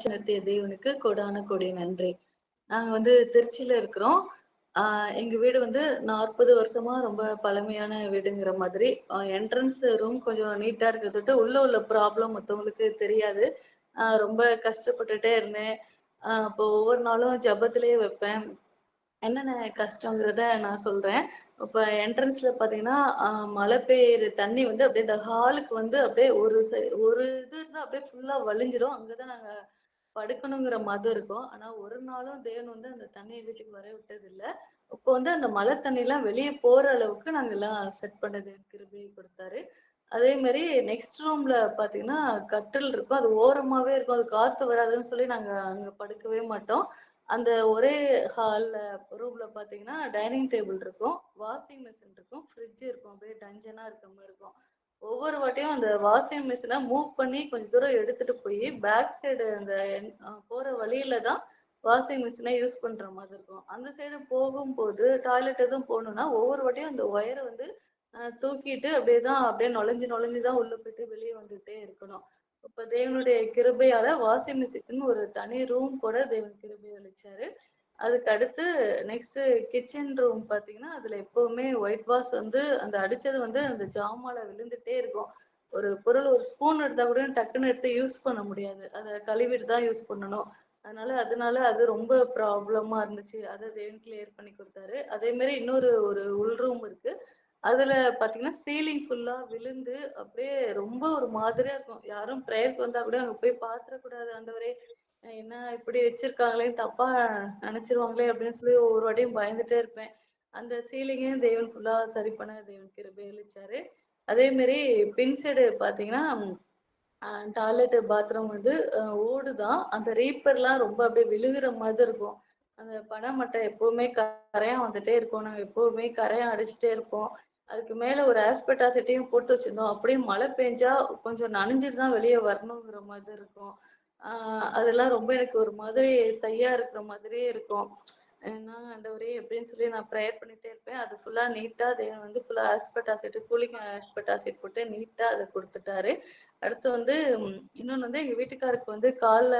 நிறுத்திய தேவனுக்கு கோடான கோடி நன்றி. நாங்க திருச்சியில இருக்கிறோம். எங்க வீடு 40 வருஷமா ரொம்ப பழமையான வீடுங்கிற மாதிரி. என்ட்ரன்ஸ் ரூம் கொஞ்சம் நீட்டா இருக்கிறத விட்டு, உள்ள ப்ராப்ளம் மத்தவங்களுக்கு தெரியாது. ரொம்ப கஷ்டப்பட்டுட்டே இருந்தேன். அப்போ ஒவ்வொரு நாளும் ஜெபத்திலேயே வைப்பேன். என்னென்ன கஷ்டங்கிறத நான் சொல்றேன். இப்ப என்ட்ரன்ஸ்ல பார்த்தீங்கன்னா, மழை பெய்யுற தண்ணி அப்படியே இந்த ஹாலுக்கு அப்படியே ஒரு இது இருந்தா அப்படியே ஃபுல்லா வழிஞ்சிரும். அங்க தான் நாங்க படுக்கணுங்கிற மாதிரி இருக்கும். ஆனா ஒரு நாளும் தேவன் அந்த தண்ணிய வீட்டுக்கு வர விட்டதில்ல. அப்போ அந்த மழை தண்ணிலாம் வெளிய போற அளவுக்கு நாங்கலாம் செட் பண்ண தேவன் கிருபை குடுத்தாரு. அதே மாரி நெக்ஸ்ட் ரூம்ல பார்த்தீங்கன்னா, கட்டில் இருக்கும். அது ஓரமாவே இருக்கும். அது காத்து வராதுன்னு சொல்லி நாங்க அங்க படுக்கவே மாட்டோம். அந்த ஒரே ஹால்ல ரூம்ல பார்த்தீங்கன்னா, டைனிங் டேபிள் இருக்கும். வாஷிங் மிஷின் இருக்கும். ஃப்ரிட்ஜ் இருக்கும். அப்படியே டஞ்சனா இருக்க மாரி இருக்கும். ஒவ்வொரு வாட்டியும் அந்த வாஷிங் மிஷின மூவ் பண்ணி கொஞ்சம் தூரம் எடுத்துட்டு போயி, பேக் சைடு அந்த போற வழியில தான் வாஷிங் மிஷின யூஸ் பண்ற மாதிரி இருக்கும். அந்த சைடு போகும்போது, டாய்லெட் எதுவும் போணும்னா, ஒவ்வொரு வாட்டியும் அந்த ஒயர தூக்கிட்டு அப்படியே நுழைஞ்சு தான் உள்ள போயிட்டு வெளிய வந்துட்டே இருக்கணும். அப்ப தேவனுடைய கிருபையால வாஷிங் மிஷினுக்குன்னு ஒரு தனி ரூம் கூட தேவன் கிருபை அளிச்சாரு. அதுக்கு அடுத்து நெக்ஸ்ட் கிச்சன் ரூம் பார்த்தீங்கன்னா, அதுல எப்பவுமே ஒயிட் வாஷ் அந்த அடிச்சது அந்த ஜாமால விழுந்துட்டே இருக்கும். ஒரு பொருள் ஒரு ஸ்பூன் எடுத்தா கூட டக்குன்னு எடுத்து யூஸ் பண்ண முடியாது. அத கழுவிட்டு தான் யூஸ் பண்ணணும். அதனால அது ரொம்ப ப்ராப்ளமா இருந்துச்சு. அத தேவன் கிளியர் பண்ணி குடுத்தாரு. அதே மாரி இன்னொரு ஒரு உள் ரூம் இருக்கு. அதுல பார்த்தீங்கன்னா, சீலிங் ஃபுல்லா விழுந்து அப்படியே ரொம்ப ஒரு மாதிரியா இருக்கும். யாரும் பிரேயர்க்கு வந்தா கூட அங்க போய் பார்த்துறக்கூடாது ஆண்டவரே! என்ன இப்படி வச்சிருக்காங்களே! தப்பா நெனச்சுருவாங்களே! அப்படின்னு சொல்லி ஒவ்வொரு வாட்டியும் பயந்துட்டே இருப்பேன். அந்த சீலிங்கையும் தேவன் ஃபுல்லா சரி பண்ண தேவன் கிருபை அளிச்சாரு. அதே மாரி பின் சைடு பார்த்தீங்கன்னா, அ டாய்லெட், பாத்ரூம் ஓடு தான். அந்த ரீப்பர்லாம் ரொம்ப அப்படியே விழுகுற மாதிரி இருக்கும். அந்த பனமட்டை எப்பவுமே கரையான் வந்துட்டே இருக்கும். நாங்க எப்பவுமே கரையான் அடிச்சுட்டே இருப்போம். அதுக்கு மேல ஒரு ஆஸ்பெட்டாசிட்டியும் போட்டு வச்சிருந்தோம். அப்படியே மழை பெஞ்சா கொஞ்சம் நனைஞ்சிட்டு தான் வெளிய வரணுங்கிற மாதிரி இருக்கும். ஆ அதெல்லாம் ரொம்ப எனக்கு ஒரு மாதிரி ஷையா இருக்கிற மாதிரியே இருக்கும். ஏன்னா ஆண்டவரே எப்படின்னு சொல்லி நான் ப்ரேயர் பண்ணிட்டே இருப்பேன். அது ஃபுல்லா நீட்டா தேவன் ஃபுல்லா ஆஸ்பெட்டாசிட் கூலிங் ஆஸ்பெட்டாசிட் போட்டு நீட்டா அத குடுத்துட்டாரு. அடுத்து இன்னொன்னு எங்க வீட்டுக்காருக்கு கால்ல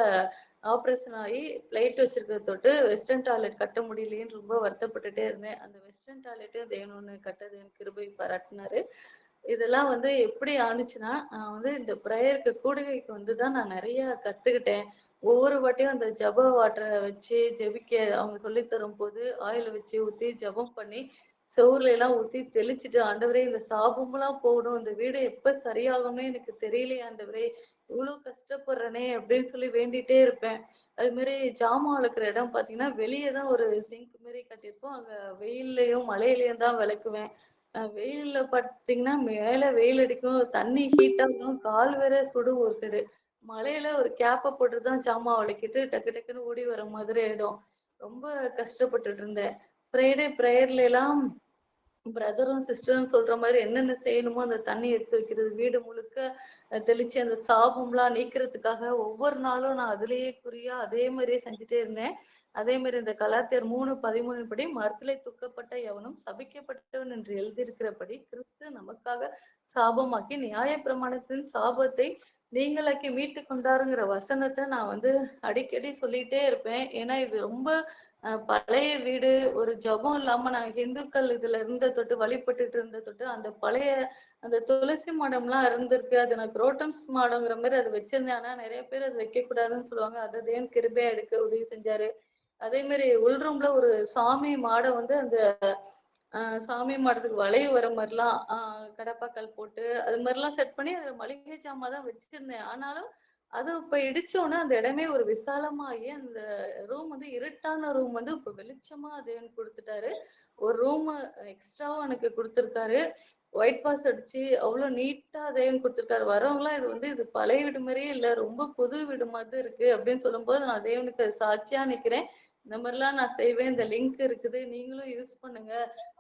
ஆப்ரேஷன் ஆகி பிளேட் வச்சிருக்கிறத தொட்டு வெஸ்டர்ன் டாய்லெட் கட்ட முடியலையேன்னு ரொம்ப வருத்தப்பட்டுட்டே இருந்தேன். அந்த வெஸ்டர்ன் டாய்லெட்டையும் தேவன் கட்ட தேவன் கிருபை பாராட்டினாரு. இதெல்லாம் எப்படி ஆணுச்சுன்னா, நான் இந்த ப்ரேயருக்கு கூடுகைக்கு தான் நான் நெறைய கத்துக்கிட்டேன். ஒவ்வொரு வாட்டியும் அந்த ஜெப வாட்டர வச்சு ஜெபிக்க அவங்க சொல்லி தரும்போது, ஆயில வச்சு ஊத்தி ஜெபம் பண்ணி, செவுருல எல்லாம் ஊத்தி தெளிச்சுட்டு, ஆண்டவரே இந்த சாபமெல்லாம் போகணும். இந்த வீடு எப்ப சரியாகும்னே எனக்கு தெரியலையே ஆண்டவரே! இவ்ளோ கஷ்டப்படுறேனே! அப்படின்னு சொல்லி வேண்டிட்டே இருப்பேன். அது மாரி ஜாமான் வெளக்குற இடம் பார்த்தீங்கன்னா, வெளிய தான் ஒரு சிங்க் மாரி கட்டியிருப்போம். அங்க வெயில்லயும், மழையிலயும் தான் வெளக்குவேன். வெயில்ல பார்த்தீங்கன்னா, மேல வெயில் அடிக்கும். தண்ணி ஹீட்டா வரும். கால் வேற சுடும் ஒரு சைடு. மழையில ஒரு கேப்ப போட்டு தான் ஜாமான் வெளக்கிட்டு டக்கு டக்குன்னு ஓடி வர மாதிரி ஆயிடும். ரொம்ப கஷ்டப்பட்டுட்டு இருந்தேன். ஃப்ரைடே பிரேயர்லலாம் பிரதரும் சிஸ்டரும் சொல்ற மாரி என்னென்ன செய்யணுமோ அந்த தண்ணி எடுத்து வைக்கிறது, வீடு முழுக்க தெளிச்சு அந்த சாபம்லாம் நீக்கிறதுக்காக ஒவ்வொரு நாளும் நான் அதிலேயே குறியா அதே மாரியே செஞ்சுட்டே இருந்தேன். அதே மாரி இந்த கலாத்தியர் 3:13 படி மரத்திலே தூக்கப்பட்ட எவனும் சபிக்கப்பட்டவன் என்று எழுதியிருக்கிறபடி கிறிஸ்து நமக்காக சாபமாக்கி நியாயப்பிரமாணத்தின் சாபத்தை நீங்களாக்கி மீட்டு கொண்டாருங்கிற வசனத்த நான் அடிக்கடி சொல்லிட்டே இருப்பேன். ஏன்னா இது ரொம்ப பழைய வீடு, ஒரு ஜெபம் இல்லாம நாங்க இந்துக்கள் இதுல இருந்த தொட்டு வழிபட்டுட்டு இருந்த தொட்டு அந்த பழைய அந்த துளசி மாடம்லாம் இருந்திருக்கு. அது நான் குரோட்டன்ஸ் மாடம்ங்கிற மாரி அத வச்சிருந்தேன். ஆனா நெறைய பேர் அத வைக்கக்கூடாதுன்னு சொல்லுவாங்க. அத தேவன் கிருபையா எடுக்க உதவி செஞ்சாரு. அதே மாரி உள் ரூம்ல ஒரு சாமி மாடம் அந்த சாமி மாடத்துக்கு வளைவு வர மாரிலாம் கடப்பாக்கல் போட்டு அது மாரிலாம் செட் பண்ணி அதுல மளிகை ஜாமான் தான் வச்சிருந்தேன். ஆனாலும் அது இப்ப இடிச்சோனே அந்த இடமே ஒரு விசாலமாகி அந்த ரூம் இருட்டான ரூம் இப்ப வெளிச்சமா தேவன் குடுத்துட்டாரு. ஒரு ரூம் எக்ஸ்ட்ராவும் எனக்கு குடுத்துருக்காரு. ஒயிட் வாஷ் அடிச்சு அவ்ளோ நீட்டா தேவன் குடுத்துருக்காரு. வரவங்கலாம் இது பழைய வீடு மாரியே இல்ல. ரொம்ப புது வீடு மாதிரி இருக்கு அப்படின்னு சொல்லும்போது நான் தேவனுக்கு சாட்சியா நிக்கிறேன். இந்த மாரிலாம் நான் செய்வேன். இந்த லிங்க் இருக்குது. நீங்களும் யூஸ் பண்ணுங்க.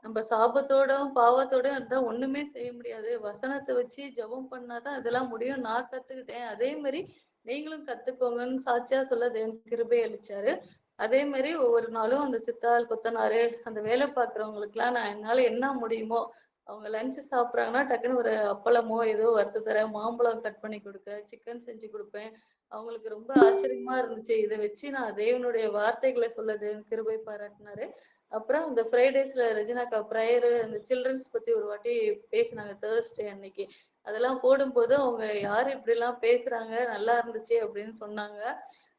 நம்ம சாபத்தோடும், பாவத்தோடும் இருந்தா ஒண்ணுமே செய்ய முடியாது. வசனத்த வச்சு ஜெபம் பண்ணா தான் இதெல்லாம் முடியும். நான் கத்துக்கிட்டேன். அதே மாரி நீங்களும் கத்துக்கோங்கன்னு சாட்சியா சொல்ல தேவன் கிருபை அளிச்சாரு. அதே மாரி ஒவ்வொரு நாளும் அந்த சித்தாள், கொத்தனாரு, அந்த வேலை பார்க்குறவங்களுக்குலாம் நான் என்னால என்ன முடியுமோ, அவங்க லஞ்ச் சாப்பிடுறாங்கன்னா, டக்குன்னு ஒரு அப்பளமோ, ஏதோ வறுத்து தரேன், மாம்பழம் கட் பண்ணி குடுக்க, சிக்கன் செஞ்சு குடுப்பேன். அவங்களுக்கு ரொம்ப ஆச்சரியமா இருந்துச்சு. இத வச்சு நான் தேவனுடைய வார்த்தைகள சொல்ல தேவன் கிருபை பாராட்டினாரு. அப்புறம் இந்த ஃப்ரைடேஸ்ல ரெஜினாக்கா ப்ரேயரு, அந்த சில்ட்ரன்ஸ் பத்தி ஒரு வாட்டி பேசினாங்க தேர்ஸ்டே அன்னைக்கு. அதெல்லாம் போடும்போது அவங்க யாரு இப்படிலாம் பேசுறாங்க, நல்லா இருந்துச்சு அப்படின்னு சொன்னாங்க.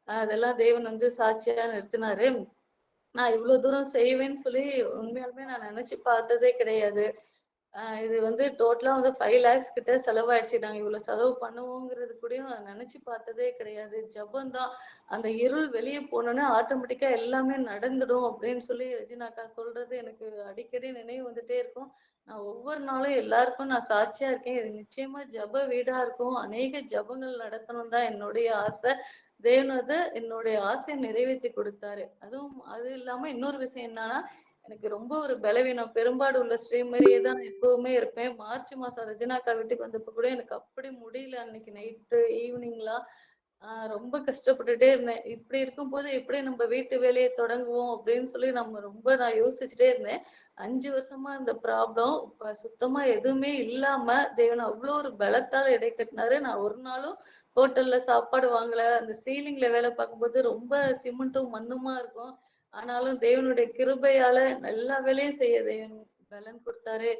அதெல்லாம் தேவன் வந்து சாட்சியா நிறுத்தினாரு. நான் இவ்ளோ தூரம் செய்வேன்னு சொல்லி உண்மையாலுமே நான் நெனச்சு பார்த்ததே கிடையாது. இது வந்து டோட்டலா வந்து 5 லேக்ஸ் கிட்ட செலவாயிடுச்சு. நாங்க இவ்வளோ செலவு பண்ணுவோங்கிறது கூடயும் நான் நெனச்சு பார்த்ததே கிடையாது. ஜெபம் தான். அந்த இருள் வெளிய போனோனே ஆட்டோமேட்டிக்கா எல்லாமே நடந்துடும் அப்படின்னு சொல்லி ரெஜினாக்கா சொல்றது எனக்கு அடிக்கடி நினைவு வந்துட்டே இருக்கும். நான் ஒவ்வொரு நாளும் எல்லாருக்கும் நான் சாட்சியா இருக்கேன். இது நிச்சயமா ஜெப வீடா இருக்கும். அநேக ஜெபங்கள் நடத்தணும்னு தான் என்னுடைய ஆசை. தேவன் வந்து என்னுடைய ஆசைய நிறைவேத்தி குடுத்தாரு. அதுவும் அது இல்லாம இன்னொரு விஷயம் என்னன்னா, எனக்கு ரொம்ப ஒரு பலவீனம். பெரும்பாடு உள்ள ஸ்ரீ மாரியே தான் எப்பவுமே இருப்பேன். மார்ச் மாசம் ரெஜினா அக்கா வீட்டுக்கு வந்தப்ப கூட எனக்கு அப்படி முடியல. அன்னைக்கு நைட்டு ஈவினிங்லாம் ரொம்ப கஷ்டப்பட்டுட்டே இருந்தேன். இப்படி இருக்கும்போது எப்படி நம்ம வீட்டு வேலைய தொடங்குவோம் அப்படின்னு சொல்லி நான் யோசிச்சுட்டே இருந்தேன். 5 வருஷமா இந்த ப்ராப்ளம் இப்ப சுத்தமா எதுவுமே இல்லாம தேவன் அவ்ளோ ஒரு பலத்தால இடை கட்டினாரு. நான் ஒரு நாளும் ஹோட்டல்ல சாப்பாடு வாங்கல. அந்த சீலிங்ல வேலை பார்க்கும்போது ரொம்ப சிமெண்ட்டும் மண்ணுமா இருக்கும். ஆனாலும் தேவனுடைய கிருபையால எல்லா வேலையும் செய்ய தேவன் பலன் குடுத்தாரு.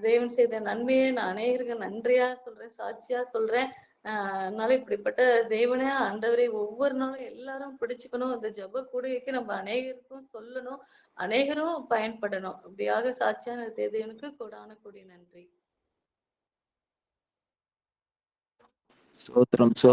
தேவன் செய்த நன்மையை நான் அநேகருக்கு நன்றியா சொல்றேன், சாட்சியா சொல்றேன். அதனால இப்படிப்பட்ட தேவனே ஆண்டவரே ஒவ்வொரு நாளும் எல்லாரும் பிடிச்சுக்கணும். இந்த ஜெப கூடுகைக்கு நம்ம அநேகருக்கும் சொல்லணும். அநேகரும் பயன்படணும். அப்படியாக சாட்சியா நிறுத்திய தேவனுக்கு கோடான கோடி நன்றி. ஸ்தோத்திரம்.